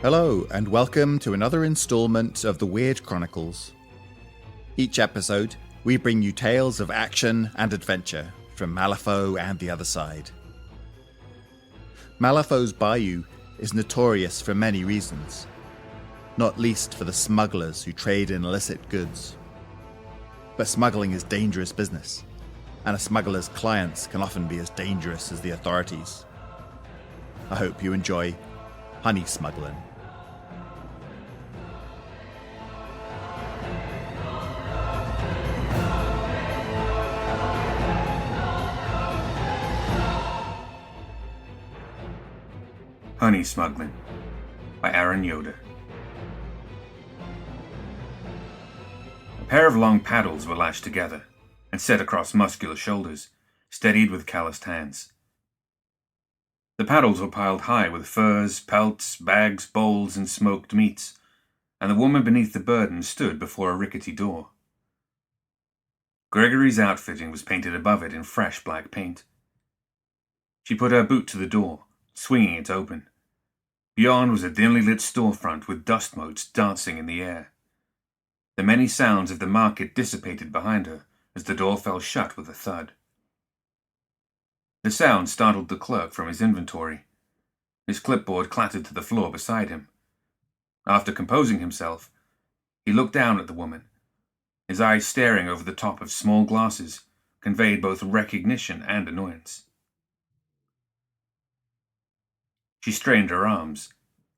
Hello, and welcome to another installment of the Weird Chronicles. Each episode, we bring you tales of action and adventure from Malifaux and the other side. Malifaux's bayou is notorious for many reasons, not least for the smugglers who trade in illicit goods. But smuggling is dangerous business, and a smuggler's clients can often be as dangerous as the authorities. I hope you enjoy Honey Smugglin'. Honey Smugglin' by Aaron Yoder. A pair of long paddles were lashed together and set across muscular shoulders, steadied with calloused hands. The paddles were piled high with furs, pelts, bags, bowls, and smoked meats, and the woman beneath the burden stood before a rickety door. Gregory's outfitting was painted above it in fresh black paint. She put her boot to the door, swinging it open. Beyond was a dimly lit storefront with dust motes dancing in the air. The many sounds of the market dissipated behind her as the door fell shut with a thud. The sound startled the clerk from his inventory. His clipboard clattered to the floor beside him. After composing himself, he looked down at the woman. His eyes staring over the top of small glasses conveyed both recognition and annoyance. She strained her arms,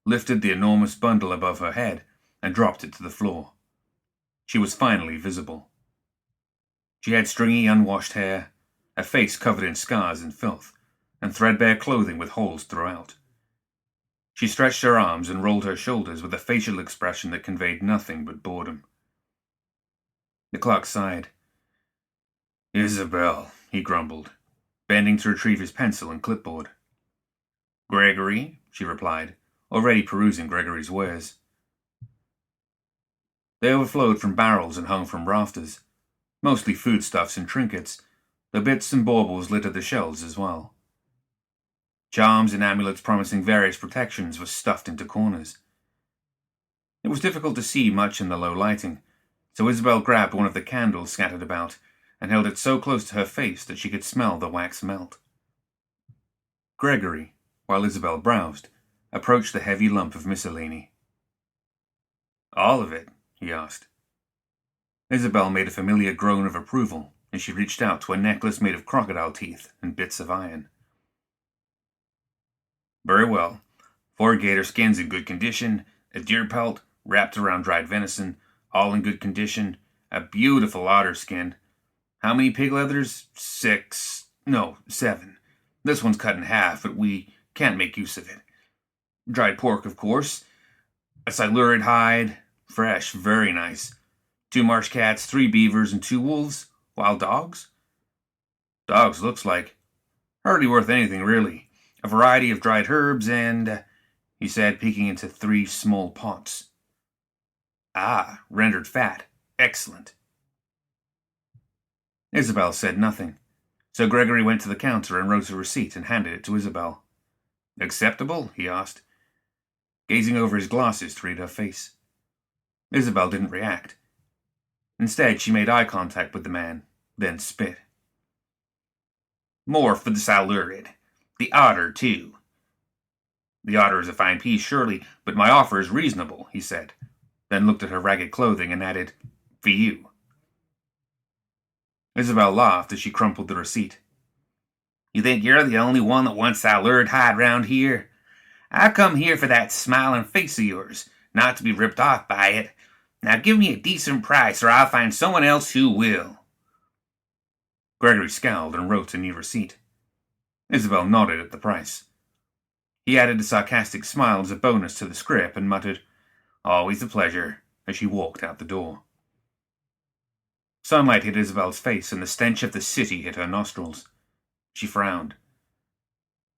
lifted the enormous bundle above her head, and dropped it to the floor. She was finally visible. She had stringy, unwashed hair, a face covered in scars and filth, and threadbare clothing with holes throughout. She stretched her arms and rolled her shoulders with a facial expression that conveyed nothing but boredom. The clerk sighed. "Isabel," he grumbled, bending to retrieve his pencil and clipboard. "Gregory," she replied, already perusing Gregory's wares. They overflowed from barrels and hung from rafters, mostly foodstuffs and trinkets, though bits and baubles littered the shelves as well. Charms and amulets promising various protections were stuffed into corners. It was difficult to see much in the low lighting, so Isabel grabbed one of the candles scattered about and held it so close to her face that she could smell the wax melt. Gregory, while Isabel browsed, approached the heavy lump of miscellany. "All of it?" he asked. Isabel made a familiar groan of approval as she reached out to a necklace made of crocodile teeth and bits of iron. "Very well. 4 gator skins in good condition, a deer pelt wrapped around dried venison, all in good condition, a beautiful otter skin. How many pig leathers? 7. This one's cut in half, but we can't make use of it. Dried pork, of course. A silurid hide, fresh, very nice. 2 marsh cats, 3 beavers, and 2 wolves. Wild dogs? Dogs, looks like. Hardly worth anything, really. A variety of dried herbs and," he said, peeking into 3 small pots. "Ah, rendered fat. Excellent." Isabel said nothing, so Gregory went to the counter and wrote a receipt and handed it to Isabel. "Acceptable?" he asked, gazing over his glasses to read her face. Isabel didn't react. Instead, she made eye contact with the man, then spit. "More for the silurid. The otter, too." "The otter is a fine piece, surely, but my offer is reasonable," he said, then looked at her ragged clothing and added, "For you." Isabel laughed as she crumpled the receipt. "You think you're the only one that wants that lurid hide round here? I come here for that smiling face of yours, not to be ripped off by it. Now give me a decent price or I'll find someone else who will." Gregory scowled and wrote a new receipt. Isabel nodded at the price. He added a sarcastic smile as a bonus to the script and muttered, "Always a pleasure," as she walked out the door. Sunlight hit Isabel's face and the stench of the city hit her nostrils. She frowned.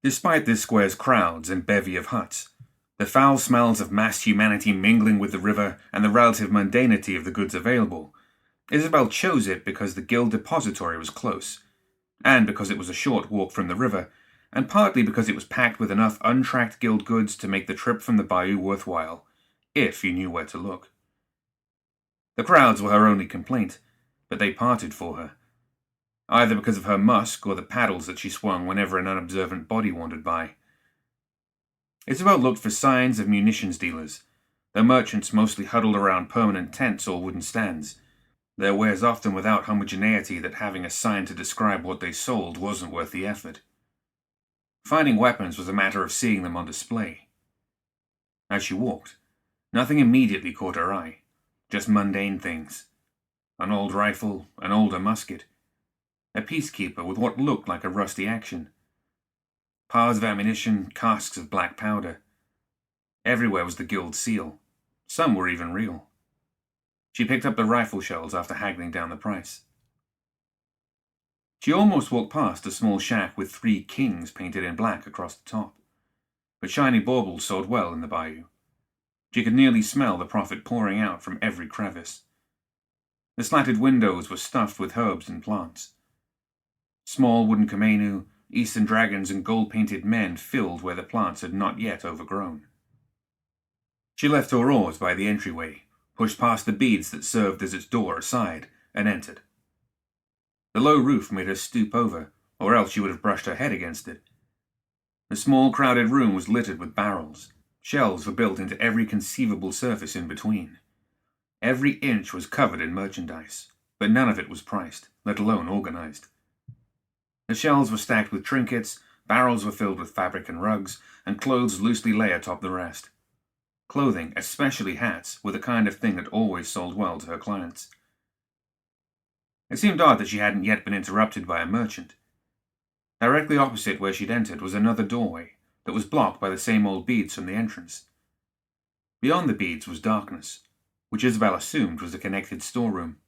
Despite this square's crowds and bevy of huts, the foul smells of massed humanity mingling with the river and the relative mundanity of the goods available, Isabel chose it because the guild depository was close, and because it was a short walk from the river and partly because it was packed with enough untracked guild goods to make the trip from the bayou worthwhile, if you knew where to look. The crowds were her only complaint, but they parted for her, either because of her musk or the paddles that she swung whenever an unobservant body wandered by. Isabel looked for signs of munitions dealers, though merchants mostly huddled around permanent tents or wooden stands, their wares often without homogeneity that having a sign to describe what they sold wasn't worth the effort. Finding weapons was a matter of seeing them on display. As she walked, nothing immediately caught her eye, just mundane things. An old rifle, an older musket, a peacekeeper with what looked like a rusty action, piles of ammunition, casks of black powder. Everywhere was the guild seal. Some were even real. She picked up the rifle shells after haggling down the price. She almost walked past a small shack with 3 kings painted in black across the top, but shiny baubles sold well in the bayou. She could nearly smell the profit pouring out from every crevice. The slatted windows were stuffed with herbs and plants. Small wooden kemenu, eastern dragons and gold-painted men filled where the plants had not yet overgrown. She left her oars by the entryway, pushed past the beads that served as its door aside, and entered. The low roof made her stoop over, or else she would have brushed her head against it. The small, crowded room was littered with barrels. Shelves were built into every conceivable surface in between. Every inch was covered in merchandise, but none of it was priced, let alone organized. The shelves were stacked with trinkets, barrels were filled with fabric and rugs, and clothes loosely lay atop the rest. Clothing, especially hats, were the kind of thing that always sold well to her clients. It seemed odd that she hadn't yet been interrupted by a merchant. Directly opposite where she'd entered was another doorway that was blocked by the same old beads from the entrance. Beyond the beads was darkness, which Isabel assumed was a connected storeroom.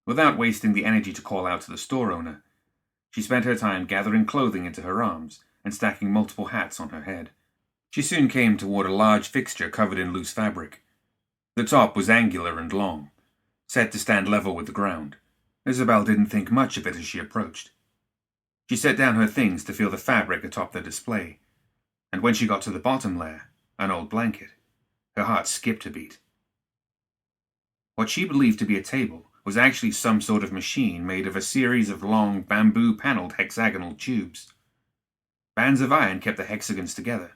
Without wasting the energy to call out to the store owner, she spent her time gathering clothing into her arms and stacking multiple hats on her head. She soon came toward a large fixture covered in loose fabric. The top was angular and long, set to stand level with the ground. Isabel didn't think much of it as she approached. She set down her things to feel the fabric atop the display, and when she got to the bottom layer, an old blanket, her heart skipped a beat. What she believed to be a table was actually some sort of machine made of a series of long, bamboo-paneled hexagonal tubes. Bands of iron kept the hexagons together,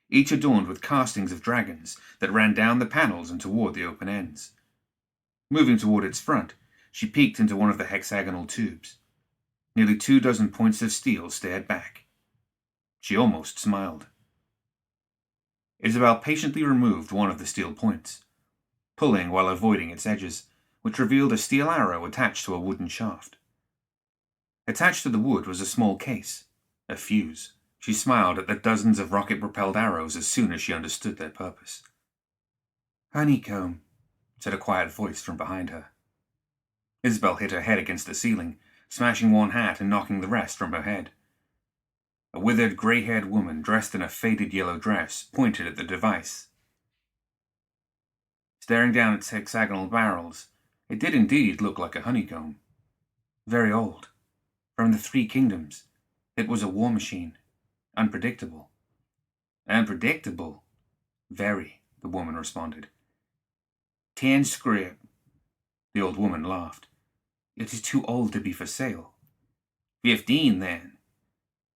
each adorned with castings of dragons that ran down the panels and toward the open ends. Moving toward its front, she peeked into one of the hexagonal tubes. Nearly 24 points of steel stared back. She almost smiled. Isabel patiently removed one of the steel points, pulling while avoiding its edges, which revealed a steel arrow attached to a wooden shaft. Attached to the wood was a small case, a fuse. She smiled at the dozens of rocket-propelled arrows as soon as she understood their purpose. "Honeycomb," said a quiet voice from behind her. Isabel hit her head against the ceiling, smashing one hat and knocking the rest from her head. A withered, grey-haired woman dressed in a faded yellow dress pointed at the device. Staring down its hexagonal barrels, it did indeed look like a honeycomb. Very old. From the 3 kingdoms. It was a war machine. Unpredictable. Unpredictable? Very, the woman responded. 10 scrip. The old woman laughed. It is too old to be for sale. 15, then.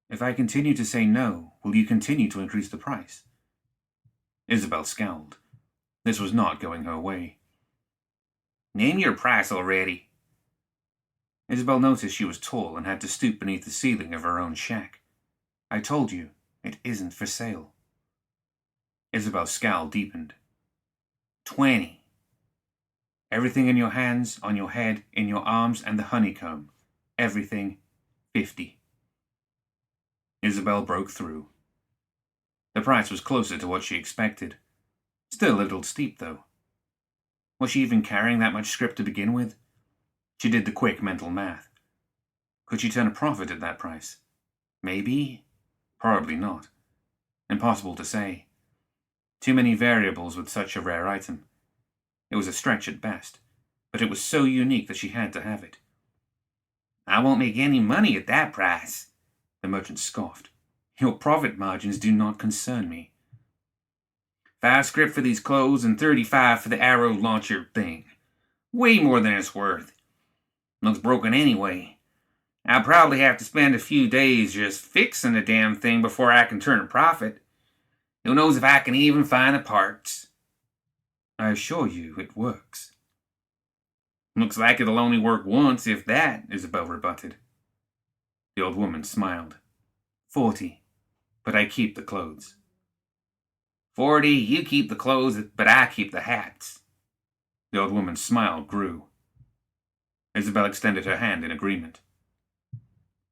If I continue to say no, will you continue to increase the price? Isabel scowled. This was not going her way. Name your price already. Isabel noticed she was tall and had to stoop beneath the ceiling of her own shack. I told you, it isn't for sale. Isabel's scowl deepened. 20. Everything in your hands, on your head, in your arms, and the honeycomb. Everything, 50. Isabel broke through. The price was closer to what she expected. Still a little steep, though. Was she even carrying that much scrip to begin with? She did the quick mental math. Could she turn a profit at that price? Maybe. Probably not. Impossible to say. Too many variables with such a rare item. It was a stretch at best, but it was so unique that she had to have it. I won't make any money at that price, The merchant scoffed. Your profit margins do not concern me. 5 scrip for these clothes and 35 for the arrow launcher thing. Way more than it's worth. Looks broken anyway. I'll probably have to spend a few days just fixing the damn thing before I can turn a profit. Who knows if I can even find the parts. I assure you it works. Looks like it'll only work once, if that, Isabel rebutted. The old woman smiled. 40, but I keep the clothes. 40, you keep the clothes, but I keep the hats. The old woman's smile grew. Isabel extended her hand in agreement.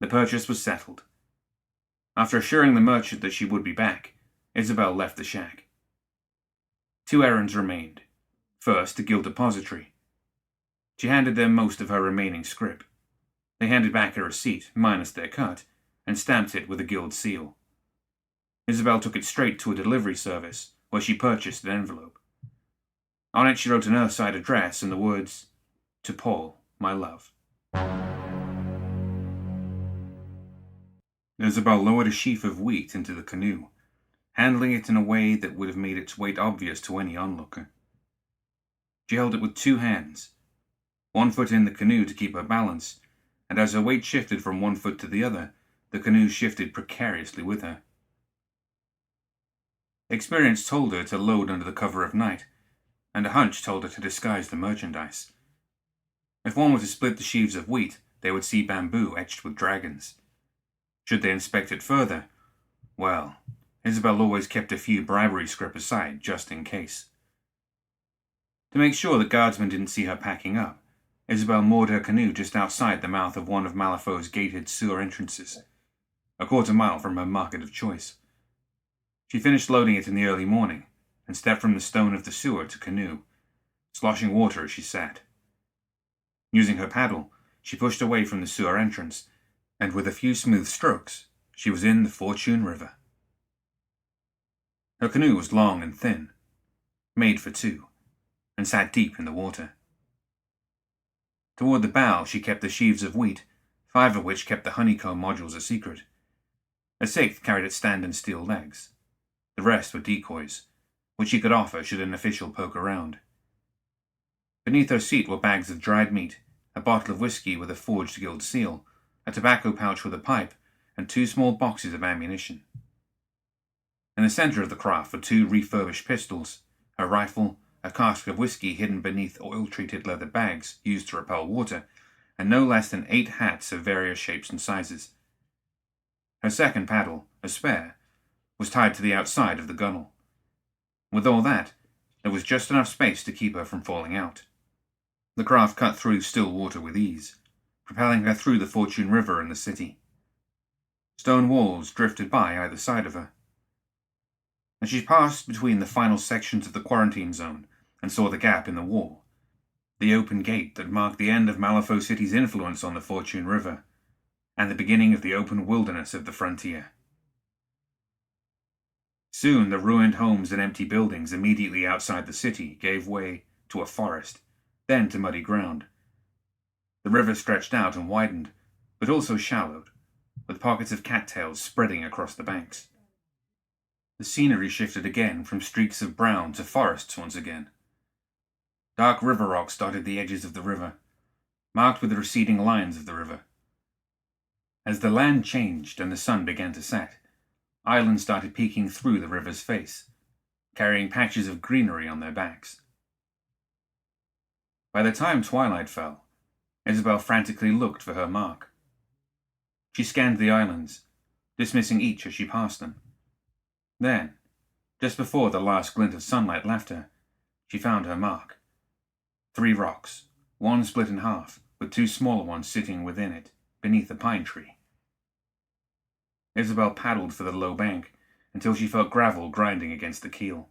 The purchase was settled. After assuring the merchant that she would be back, Isabel left the shack. 2 errands remained. First, the guild depository. She handed them most of her remaining scrip. They handed back a receipt, minus their cut, and stamped it with a guild seal. Isabel took it straight to a delivery service, where she purchased an envelope. On it she wrote an Earthside address and the words, "To Paul, my love." Isabel lowered a sheaf of wheat into the canoe, handling it in a way that would have made its weight obvious to any onlooker. She held it with 2 hands, 1 foot in the canoe to keep her balance, and as her weight shifted from 1 foot to the other, the canoe shifted precariously with her. Experience told her to load under the cover of night, and a hunch told her to disguise the merchandise. If one were to split the sheaves of wheat, they would see bamboo etched with dragons. Should they inspect it further, well, Isabel always kept a few bribery scrip aside just in case. To make sure the guardsmen didn't see her packing up, Isabel moored her canoe just outside the mouth of one of Malifaux's gated sewer entrances, a quarter-mile from her market of choice. She finished loading it in the early morning, and stepped from the stone of the sewer to canoe, sloshing water as she sat. Using her paddle, she pushed away from the sewer entrance, and with a few smooth strokes, she was in the Fortune River. Her canoe was long and thin, made for 2, and sat deep in the water. Toward the bow she kept the sheaves of wheat, 5 of which kept the honeycomb modules a secret. A 6th carried its stand and steel legs. The rest were decoys, which she could offer should an official poke around. Beneath her seat were bags of dried meat, a bottle of whiskey with a forged guild seal, a tobacco pouch with a pipe, and 2 small boxes of ammunition. In the center of the craft were 2 refurbished pistols, a rifle, a cask of whiskey hidden beneath oil-treated leather bags used to repel water, and no less than 8 hats of various shapes and sizes. Her second paddle, a spare, was tied to the outside of the gunwale. With all that, there was just enough space to keep her from falling out. The craft cut through still water with ease, propelling her through the Fortune River and the city. Stone walls drifted by either side of her. As she passed between the final sections of the quarantine zone and saw the gap in the wall, the open gate that marked the end of Malifaux City's influence on the Fortune River, and the beginning of the open wilderness of the frontier. Soon the ruined homes and empty buildings immediately outside the city gave way to a forest, then to muddy ground. The river stretched out and widened, but also shallowed, with pockets of cattails spreading across the banks. The scenery shifted again from streaks of brown to forests once again. Dark river rocks dotted the edges of the river, marked with the receding lines of the river. As the land changed and the sun began to set, islands started peeking through the river's face, carrying patches of greenery on their backs. By the time twilight fell, Isabel frantically looked for her mark. She scanned the islands, dismissing each as she passed them. Then, just before the last glint of sunlight left her, she found her mark. 3 rocks, one split in half, with 2 smaller ones sitting within it, beneath a pine tree. Isabel paddled for the low bank until she felt gravel grinding against the keel.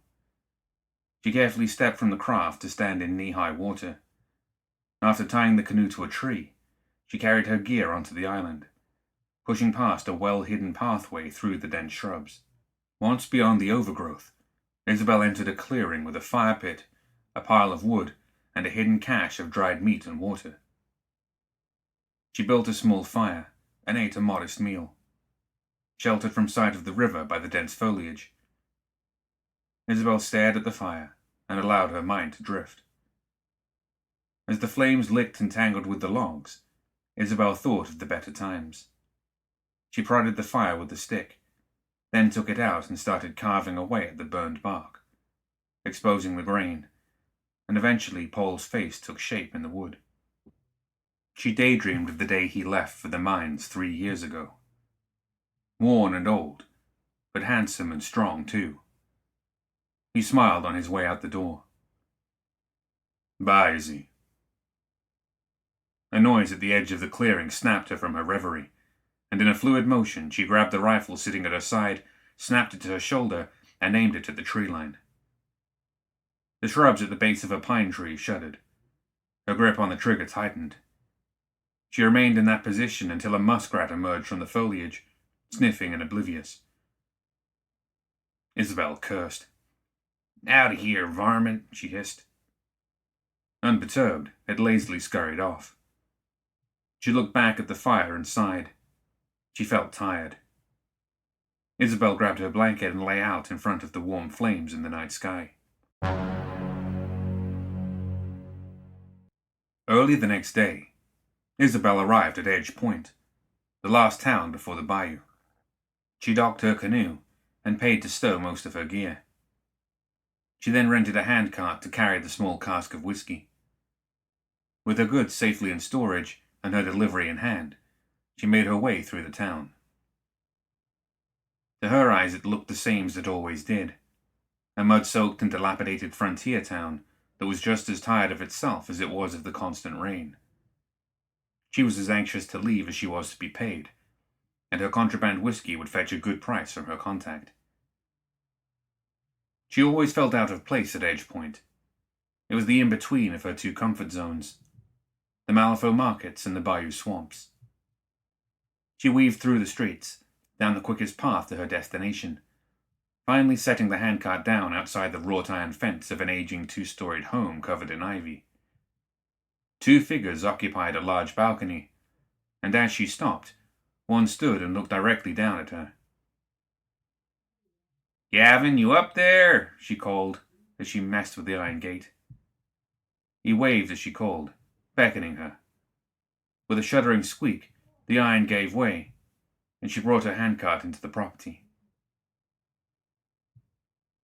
She carefully stepped from the craft to stand in knee-high water. After tying the canoe to a tree, she carried her gear onto the island, pushing past a well-hidden pathway through the dense shrubs. Once beyond the overgrowth, Isabel entered a clearing with a fire pit, a pile of wood, and a hidden cache of dried meat and water. She built a small fire and ate a modest meal. sheltered from sight of the river by the dense foliage. Isabel stared at the fire and allowed her mind to drift. As the flames licked and tangled with the logs, Isabel thought of the better times. She prodded the fire with a stick, then took it out and started carving away at the burned bark, exposing the grain, and eventually Paul's face took shape in the wood. She daydreamed of the day he left for the mines 3 years ago. Worn and old, but handsome and strong too. He smiled on his way out the door. "Bye, Izzy." A noise at the edge of the clearing snapped her from her reverie, and in a fluid motion she grabbed the rifle sitting at her side, snapped it to her shoulder, and aimed it at the tree line. The shrubs at the base of a pine tree shuddered. Her grip on the trigger tightened. She remained in that position until a muskrat emerged from the foliage, sniffing and oblivious. Isabel cursed. "Out of here, varmint," she hissed. Unperturbed, it lazily scurried off. She looked back at the fire and sighed. She felt tired. Isabel grabbed her blanket and lay out in front of the warm flames in the night sky. Early the next day, Isabel arrived at Edge Point, the last town before the bayou. She docked her canoe and paid to stow most of her gear. She then rented a handcart to carry the small cask of whiskey. With her goods safely in storage and her delivery in hand, she made her way through the town. To her eyes it looked the same as it always did, a mud-soaked and dilapidated frontier town that was just as tired of itself as it was of the constant rain. She was as anxious to leave as she was to be paid, and her contraband whiskey would fetch a good price from her contact. She always felt out of place at Edge Point. It was the in-between of her two comfort zones, the Malifaux markets and the bayou swamps. She weaved through the streets, down the quickest path to her destination, finally setting the handcart down outside the wrought iron fence of an aging 2-storied home covered in ivy. 2 figures occupied a large balcony, and as she stopped, one stood and looked directly down at her. "Gavin, you up there?" she called as she messed with the iron gate. He waved as she called, beckoning her. With a shuddering squeak, the iron gave way, and she brought her handcart into the property.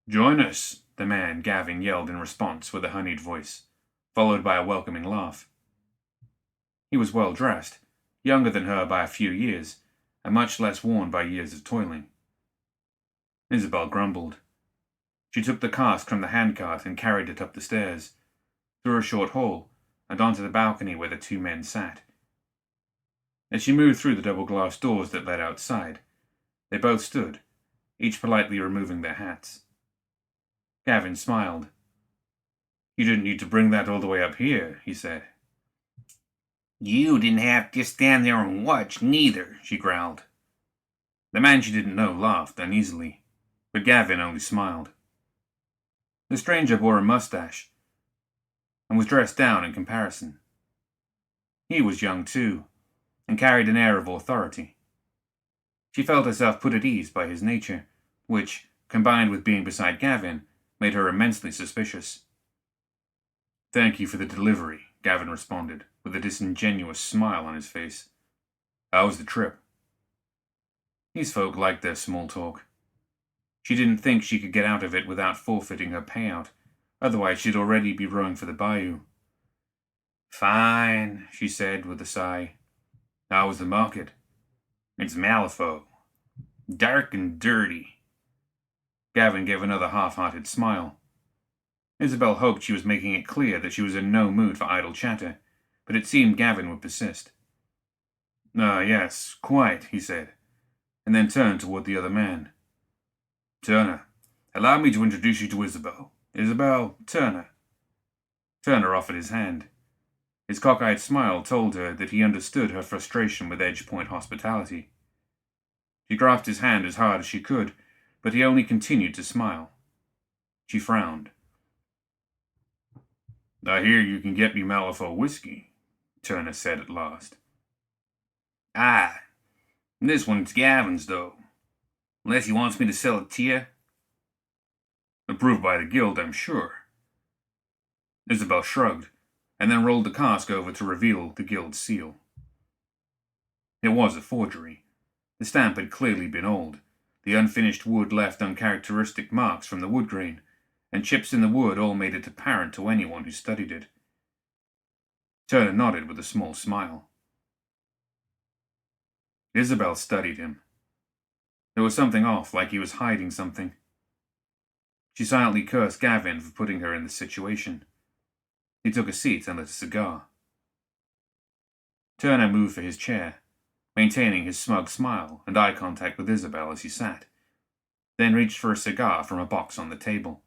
"Join us," the man Gavin yelled in response with a honeyed voice, followed by a welcoming laugh. He was well dressed, younger than her by a few years, and much less worn by years of toiling. Isabel grumbled. She took the cask from the handcart and carried it up the stairs, through a short hall, and onto the balcony where the 2 men sat. As she moved through the double-glass doors that led outside, they both stood, each politely removing their hats. Gavin smiled. "You didn't need to bring that all the way up here," he said. "You didn't have to stand there and watch, neither," she growled. The man she didn't know laughed uneasily, but Gavin only smiled. The stranger bore a mustache, and was dressed down in comparison. He was young too, and carried an air of authority. She felt herself put at ease by his nature, which, combined with being beside Gavin, made her immensely suspicious. "Thank you for the delivery," Gavin responded, with a disingenuous smile on his face. "How was the trip?" These folk liked their small talk. She didn't think she could get out of it without forfeiting her payout, otherwise she'd already be rowing for the bayou. "Fine," she said with a sigh. "How was the market?" "It's Malifaux. Dark and dirty." Gavin gave another half-hearted smile. Isabel hoped she was making it clear that she was in no mood for idle chatter, but it seemed Gavin would persist. Yes, quite," he said, and then turned toward the other man. "Turner, allow me to introduce you to Isabel. Isabel Turner." Turner offered his hand. His cockeyed smile told her that he understood her frustration with Edge Point hospitality. She grasped his hand as hard as she could, but he only continued to smile. She frowned. "I hear you can get me Malifaux whiskey," Turner said at last. "Ah, this one's Gavin's, though," Unless he wants me to sell it to you. Approved by the guild, I'm sure. Isabel shrugged, and then rolled the cask over to reveal the guild's seal. It was a forgery. The stamp had clearly been old. The unfinished wood left uncharacteristic marks from the wood grain, and chips in the wood all made it apparent to anyone who studied it. Turner nodded with a small smile. Isabel studied him. There was something off, like he was hiding something. She silently cursed Gavin for putting her in this situation. He took a seat and lit a cigar. Turner moved for his chair, maintaining his smug smile and eye contact with Isabel as he sat, then reached for a cigar from a box on the table.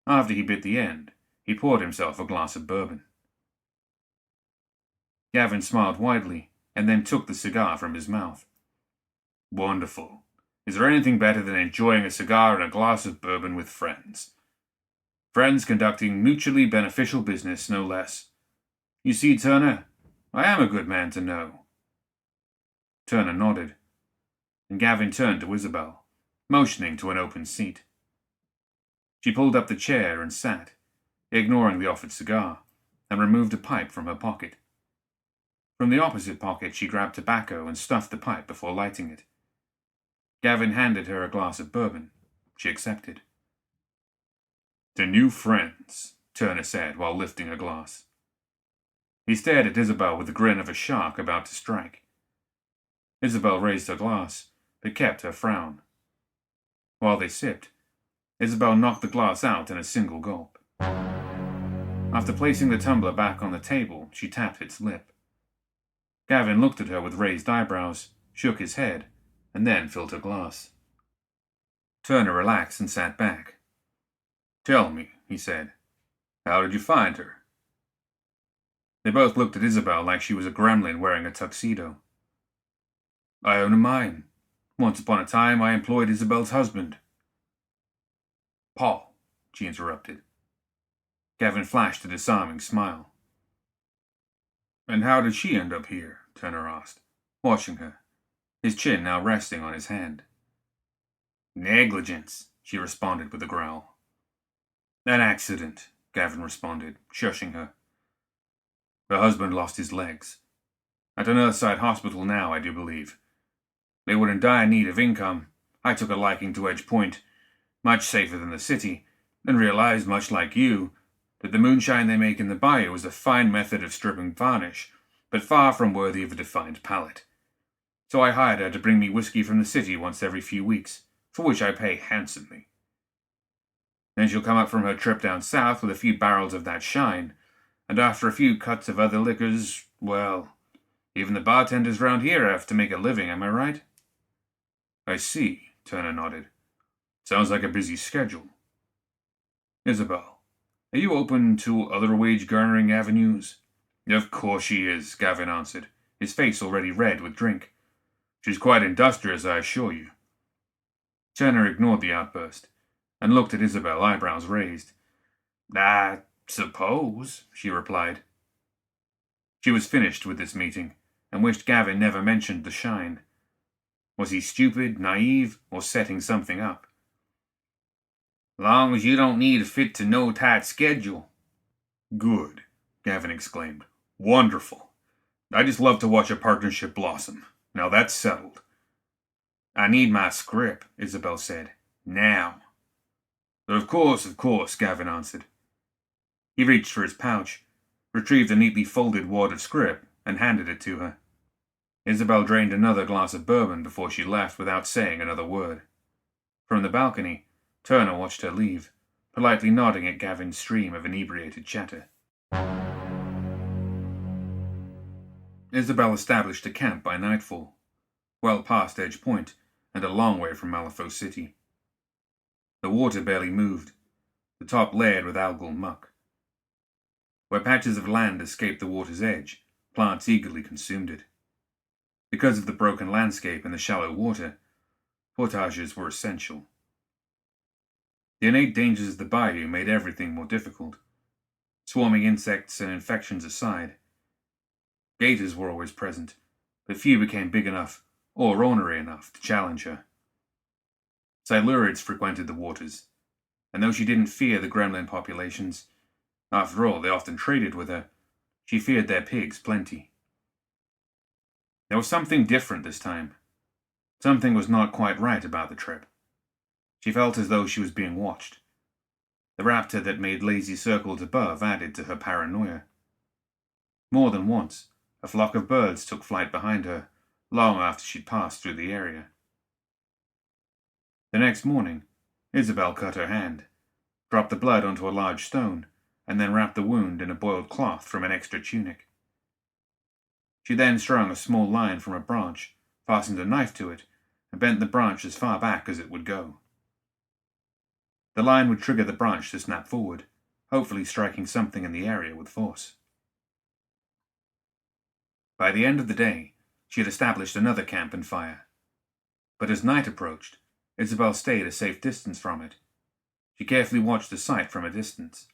After he bit the end, he poured himself a glass of bourbon. Gavin smiled widely and then took the cigar from his mouth. Wonderful. Is there anything better than enjoying a cigar and a glass of bourbon with friends? Friends conducting mutually beneficial business, no less. You see, Turner, I am a good man to know. Turner nodded, and Gavin turned to Isabel, motioning to an open seat. She pulled up the chair and sat, ignoring the offered cigar, and removed a pipe from her pocket. From the opposite pocket she grabbed tobacco and stuffed the pipe before lighting it. Gavin handed her a glass of bourbon. She accepted. "To new friends," Turner said while lifting a glass. He stared at Isabel with the grin of a shark about to strike. Isabel raised her glass, but kept her frown. While they sipped, Isabel knocked the glass out in a single gulp. After placing the tumbler back on the table, she tapped its lip. Gavin looked at her with raised eyebrows, shook his head, and then filled her glass. Turner relaxed and sat back. "Tell me," he said, "how did you find her?" They both looked at Isabel like she was a gremlin wearing a tuxedo. "I own a mine. Once upon a time I employed Isabel's husband." "Paul," she interrupted. Gavin flashed a disarming smile. "And how did she end up here?" Turner asked, watching her, his chin now resting on his hand. "Negligence," she responded with a growl. "An accident," Gavin responded, shushing her. "Her husband lost his legs. At an Earthside hospital now, I do believe. They were in dire need of income. I took a liking to Edge Point, much safer than the city, and realized, much like you, that the moonshine they make in the bayou is a fine method of stripping varnish, but far from worthy of a defined palate. So I hired her to bring me whiskey from the city once every few weeks, for which I pay handsomely. Then she'll come up from her trip down south with a few barrels of that shine, and after a few cuts of other liquors, well, even the bartenders round here have to make a living, am I right?" "I see," Turner nodded. "Sounds like a busy schedule. Isabel, are you open to other wage-garnering avenues?" "Of course she is," Gavin answered, his face already red with drink. "She's quite industrious, I assure you." Turner ignored the outburst and looked at Isabel, eyebrows raised. "I suppose," she replied. She was finished with this meeting and wished Gavin never mentioned the shine. Was he stupid, naive, or setting something up? "Long as you don't need a fit-to-know tight schedule." "Good," Gavin exclaimed. "Wonderful. I just love to watch a partnership blossom. Now that's settled." "I need my script," Isabel said. "Now." Of course, Gavin answered. He reached for his pouch, retrieved a neatly folded wad of script, and handed it to her. Isabel drained another glass of bourbon before she left without saying another word. From the balcony, Turner watched her leave, politely nodding at Gavin's stream of inebriated chatter. Isabel established a camp by nightfall, well past Edge Point and a long way from Malifaux City. The water barely moved, the top layered with algal muck. Where patches of land escaped the water's edge, plants eagerly consumed it. Because of the broken landscape and the shallow water, portages were essential. The innate dangers of the bayou made everything more difficult. Swarming insects and infections aside, gators were always present, but few became big enough or ornery enough to challenge her. Silurids frequented the waters, and though she didn't fear the gremlin populations, after all, they often traded with her, she feared their pigs plenty. There was something different this time. Something was not quite right about the trip. She felt as though she was being watched. The raptor that made lazy circles above added to her paranoia. More than once, a flock of birds took flight behind her, long after she'd passed through the area. The next morning, Isabel cut her hand, dropped the blood onto a large stone, and then wrapped the wound in a boiled cloth from an extra tunic. She then strung a small line from a branch, fastened a knife to it, and bent the branch as far back as it would go. The line would trigger the branch to snap forward, hopefully striking something in the area with force. By the end of the day, she had established another camp and fire. But as night approached, Isabel stayed a safe distance from it. She carefully watched the site from a distance,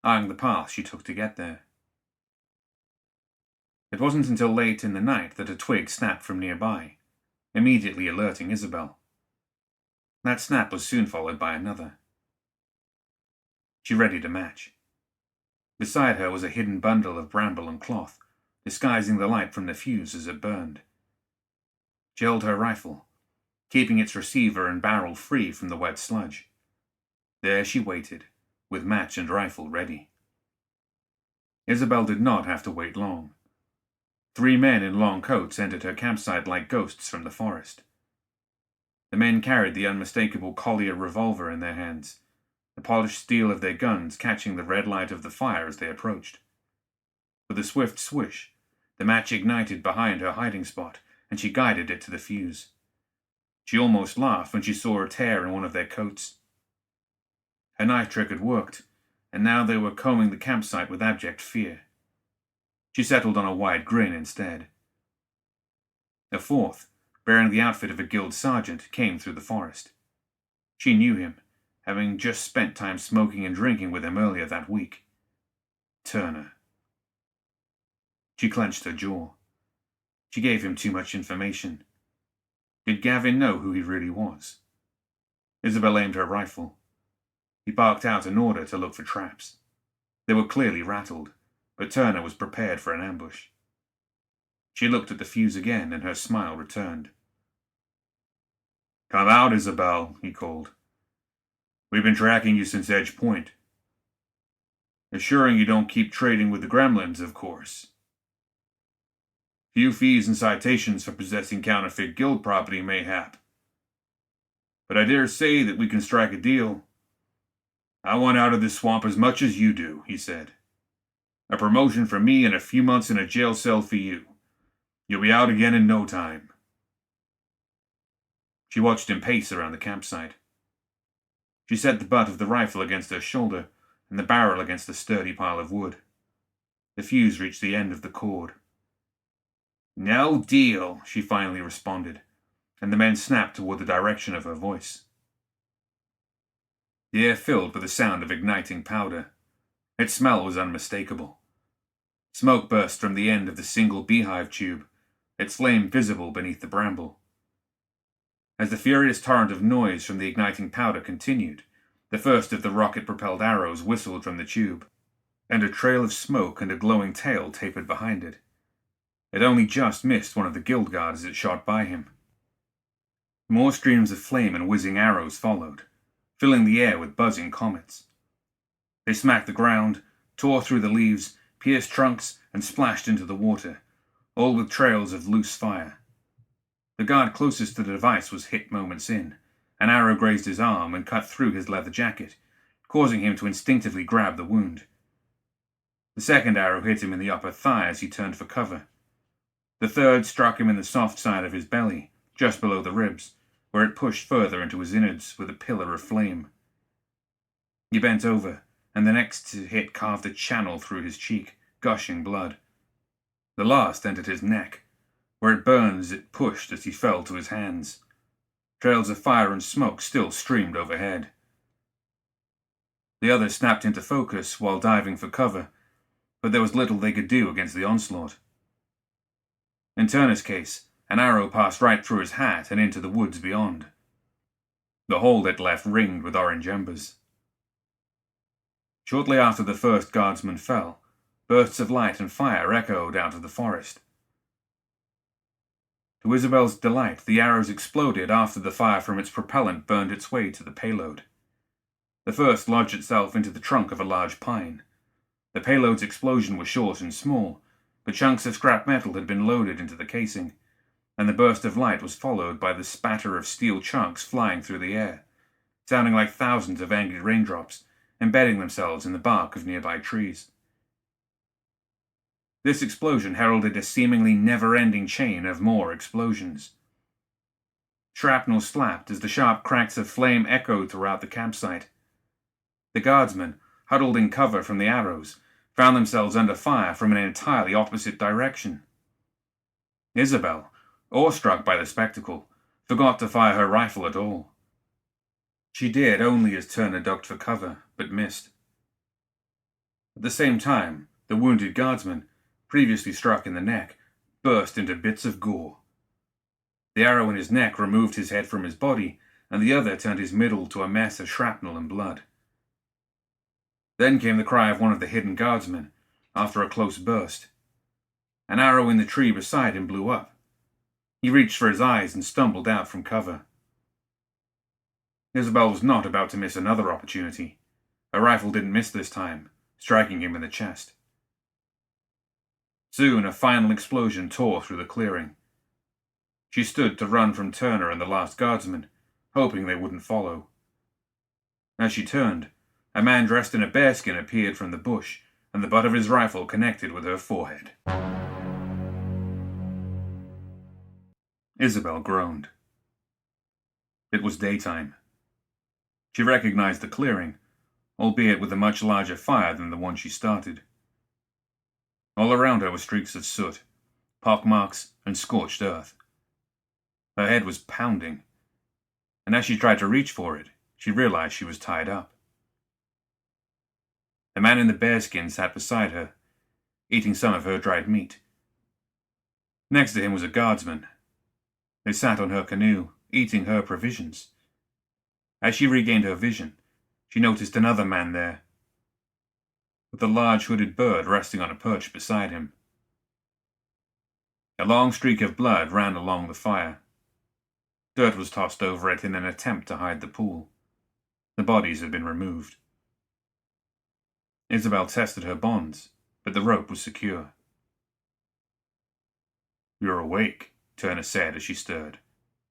eyeing the path she took to get there. It wasn't until late in the night that a twig snapped from nearby, immediately alerting Isabel. That snap was soon followed by another. She readied a match. Beside her was a hidden bundle of bramble and cloth, disguising the light from the fuse as it burned. She held her rifle, keeping its receiver and barrel free from the wet sludge. There she waited, with match and rifle ready. Isabel did not have to wait long. 3 men in long coats entered her campsite like ghosts from the forest. The men carried the unmistakable Collier revolver in their hands, the polished steel of their guns catching the red light of the fire as they approached. With a swift swish, the match ignited behind her hiding spot, and she guided it to the fuse. She almost laughed when she saw a tear in one of their coats. Her knife trick had worked, and now they were combing the campsite with abject fear. She settled on a wide grin instead. A fourth, bearing the outfit of a guild sergeant, came through the forest. She knew him, having just spent time smoking and drinking with him earlier that week. Turner. She clenched her jaw. She gave him too much information. Did Gavin know who he really was? Isabel aimed her rifle. He barked out an order to look for traps. They were clearly rattled, but Turner was prepared for an ambush. She looked at the fuse again, and her smile returned. "Come out, Isabel," he called. "We've been tracking you since Edge Point. Assuring you don't keep trading with the gremlins, of course. Few fees and citations for possessing counterfeit guild property, mayhap. But I dare say that we can strike a deal. I want out of this swamp as much as you do," he said. "A promotion for me and a few months in a jail cell for you. You'll be out again in no time." She watched him pace around the campsite. She set the butt of the rifle against her shoulder and the barrel against a sturdy pile of wood. The fuse reached the end of the cord. "No deal," she finally responded, and the men snapped toward the direction of her voice. The air filled with the sound of igniting powder. Its smell was unmistakable. Smoke burst from the end of the single beehive tube, its flame visible beneath the bramble. As the furious torrent of noise from the igniting powder continued, the first of the rocket-propelled arrows whistled from the tube, and a trail of smoke and a glowing tail tapered behind it. It only just missed one of the guild guards as it shot by him. More streams of flame and whizzing arrows followed, filling the air with buzzing comets. They smacked the ground, tore through the leaves, pierced trunks, and splashed into the water, all with trails of loose fire. The guard closest to the device was hit moments in. An arrow grazed his arm and cut through his leather jacket, causing him to instinctively grab the wound. The second arrow hit him in the upper thigh as he turned for cover. The third struck him in the soft side of his belly, just below the ribs, where it pushed further into his innards with a pillar of flame. He bent over, and the next hit carved a channel through his cheek, gushing blood. The last entered his neck, where it burned as it pushed as he fell to his hands. Trails of fire and smoke still streamed overhead. The others snapped into focus while diving for cover, but there was little they could do against the onslaught. In Turner's case, an arrow passed right through his hat and into the woods beyond. the hole it left ringed with orange embers. Shortly after the first guardsman fell, bursts of light and fire echoed out of the forest. To Isabel's delight, the arrows exploded after the fire from its propellant burned its way to the payload. The first lodged itself into the trunk of a large pine. The payload's explosion was short and small, but chunks of scrap metal had been loaded into the casing, and the burst of light was followed by the spatter of steel chunks flying through the air, sounding like thousands of angry raindrops, embedding themselves in the bark of nearby trees. This explosion heralded a seemingly never-ending chain of more explosions. Shrapnel slapped as the sharp cracks of flame echoed throughout the campsite. The guardsmen, huddled in cover from the arrows, found themselves under fire from an entirely opposite direction. Isabel, awestruck by the spectacle, forgot to fire her rifle at all. She did only as Turner ducked for cover, but missed. At the same time, the wounded guardsman, previously struck in the neck, burst into bits of gore. The arrow in his neck removed his head from his body, and the other turned his middle to a mess of shrapnel and blood. Then came the cry of one of the hidden guardsmen, after a close burst. An arrow in the tree beside him blew up. He reached for his eyes and stumbled out from cover. Isabel was not about to miss another opportunity. Her rifle didn't miss this time, striking him in the chest. Soon a final explosion tore through the clearing. She stood to run from Turner and the last guardsman, hoping they wouldn't follow. As she turned, a man dressed in a bearskin appeared from the bush, and the butt of his rifle connected with her forehead. Isabel groaned. It was daytime. She recognized the clearing, albeit with a much larger fire than the one she started. All around her were streaks of soot, pockmarks, and scorched earth. Her head was pounding, and as she tried to reach for it, she realized she was tied up. The man in the bearskin sat beside her, eating some of her dried meat. Next to him was a guardsman. They sat on her canoe, eating her provisions. As she regained her vision, she noticed another man there, with a large hooded bird resting on a perch beside him. A long streak of blood ran along the fire. Dirt was tossed over it in an attempt to hide the pool. The bodies had been removed. Isabel tested her bonds, but the rope was secure. "You're awake," Turner said as she stirred,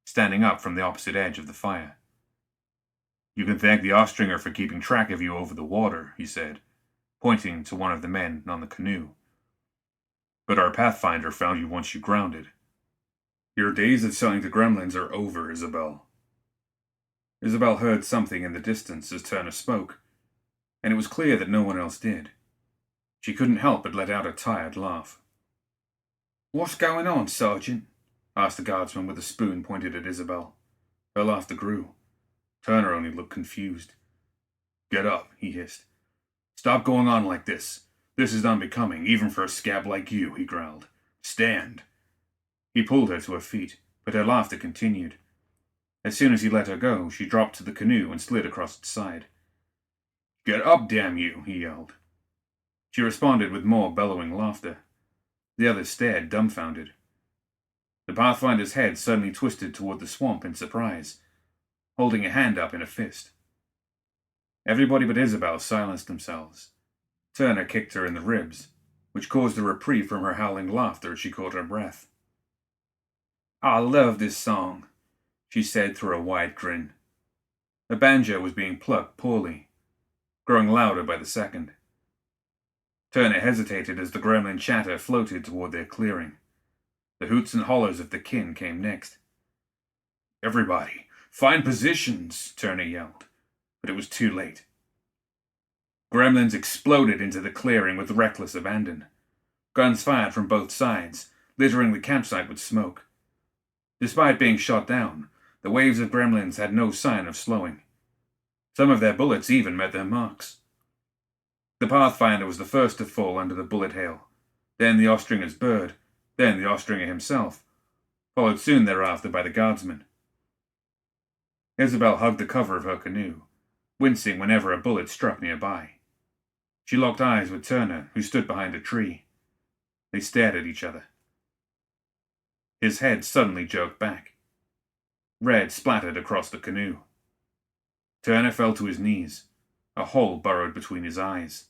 standing up from the opposite edge of the fire. "You can thank the Austringer for keeping track of you over the water," he said, pointing to one of the men on the canoe. "But our Pathfinder found you once you grounded. Your days of selling to gremlins are over, Isabel." Isabel heard something in the distance as Turner spoke, and it was clear that no one else did. She couldn't help but let out a tired laugh. "What's going on, Sergeant?" asked the guardsman with a spoon pointed at Isabel. Her laughter grew. Turner only looked confused. "Get up," he hissed. "Stop going on like this. This is unbecoming, even for a scab like you," he growled. "Stand." He pulled her to her feet, but her laughter continued. As soon as he let her go, she dropped to the canoe and slid across its side. "Get up, damn you," he yelled. She responded with more bellowing laughter. The others stared, dumbfounded. The Pathfinder's head suddenly twisted toward the swamp in surprise, holding a hand up in a fist. Everybody but Isabel silenced themselves. Turner kicked her in the ribs, which caused a reprieve from her howling laughter as she caught her breath. "I love this song," she said through a wide grin. The banjo was being plucked poorly, growing louder by the second. Turner hesitated as the gremlin chatter floated toward their clearing. The hoots and hollers of the kin came next. "Everybody, find positions," Turner yelled, but it was too late. Gremlins exploded into the clearing with reckless abandon. Guns fired from both sides, littering the campsite with smoke. Despite being shot down, the waves of gremlins had no sign of slowing. Some of their bullets even met their marks. The Pathfinder was the first to fall under the bullet hail, then the Austringer's bird, then the Austringer himself, followed soon thereafter by the guardsman. Isabel hugged the cover of her canoe, wincing whenever a bullet struck nearby. She locked eyes with Turner, who stood behind a tree. They stared at each other. His head suddenly jerked back. Red splattered across the canoe. Turner fell to his knees, a hole burrowed between his eyes.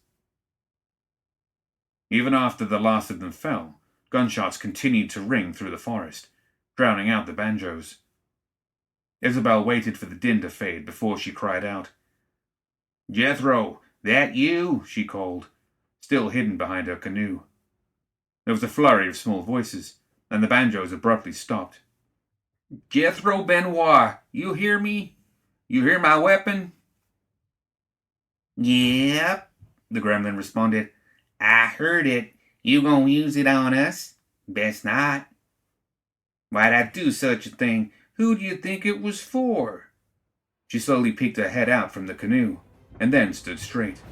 Even after the last of them fell, gunshots continued to ring through the forest, drowning out the banjos. Isabel waited for the din to fade before she cried out. "Jethro, that you?" she called, still hidden behind her canoe. There was a flurry of small voices, and the banjos abruptly stopped. "Jethro Benoit, you hear me? You hear my weapon?" "Yep," the gremlin responded. "I heard it. You gonna use it on us? Best not." "Why'd I do such a thing? Who do you think it was for?" She slowly peeked her head out from the canoe, and then stood straight.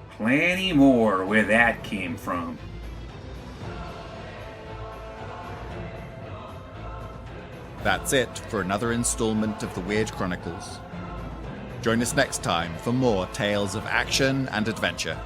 "Plenty more where that came from." That's it for another installment of the Weird Chronicles. Join us next time for more tales of action and adventure.